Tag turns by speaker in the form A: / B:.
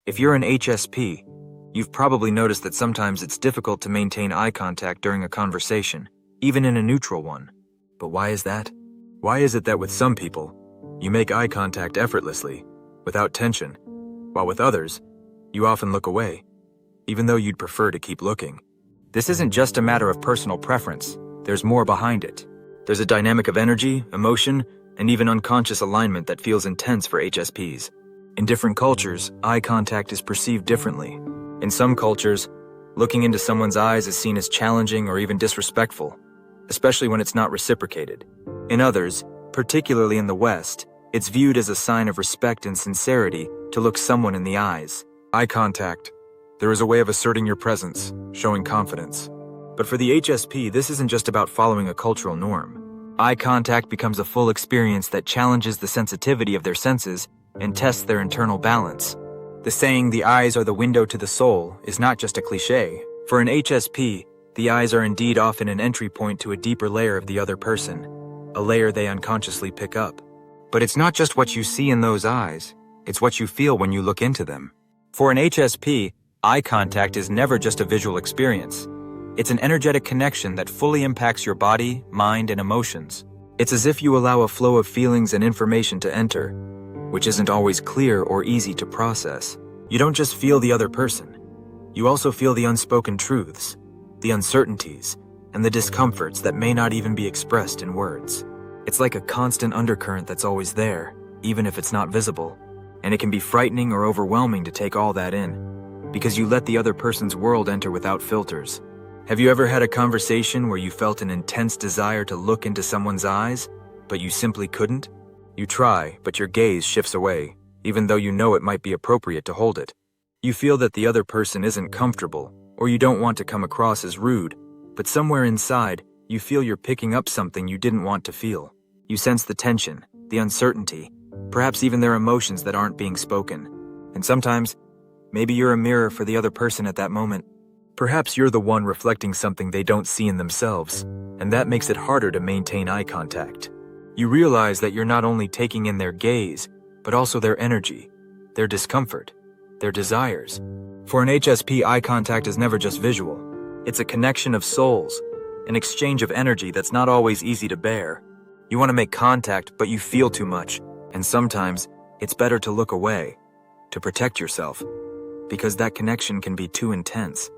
A: If you're an HSP, you've probably noticed that sometimes it's difficult to maintain eye contact during a conversation, even in a neutral one. But why is that? Why is it that with some people, you make eye contact effortlessly, without tension, while with others, you often look away, even though you'd prefer to keep looking? This isn't just a matter of personal preference. There's more behind it. There's a dynamic of energy, emotion, and even unconscious alignment that feels intense for HSPs. In different cultures, eye contact is perceived differently. In some cultures, looking into someone's eyes is seen as challenging or even disrespectful, especially when it's not reciprocated. In others, particularly in the West, it's viewed as a sign of respect and sincerity to look someone in the eyes. Eye contact. There is a way of asserting your presence, showing confidence. But for the HSP, this isn't just about following a cultural norm. Eye contact becomes a full experience that challenges the sensitivity of their senses and tests their internal balance. The saying, "the eyes are the window to the soul," is not just a cliché. For an HSP, the eyes are indeed often an entry point to a deeper layer of the other person, a layer they unconsciously pick up. But it's not just what you see in those eyes, it's what you feel when you look into them. For an HSP, eye contact is never just a visual experience. It's an energetic connection that fully impacts your body, mind, and emotions. It's as if you allow a flow of feelings and information to enter, which isn't always clear or easy to process. You don't just feel the other person. You also feel the unspoken truths, the uncertainties, and the discomforts that may not even be expressed in words. It's like a constant undercurrent that's always there, even if it's not visible. And it can be frightening or overwhelming to take all that in, because you let the other person's world enter without filters. Have you ever had a conversation where you felt an intense desire to look into someone's eyes, but you simply couldn't? You try, but your gaze shifts away, even though you know it might be appropriate to hold it. You feel that the other person isn't comfortable, or you don't want to come across as rude, but somewhere inside, you feel you're picking up something you didn't want to feel. You sense the tension, the uncertainty, perhaps even their emotions that aren't being spoken. And sometimes, maybe you're a mirror for the other person at that moment. Perhaps you're the one reflecting something they don't see in themselves, and that makes it harder to maintain eye contact. You realize that you're not only taking in their gaze, but also their energy, their discomfort, their desires. For an HSP, eye contact is never just visual. It's a connection of souls, an exchange of energy that's not always easy to bear. You want to make contact, but you feel too much, and sometimes it's better to look away, to protect yourself, because that connection can be too intense.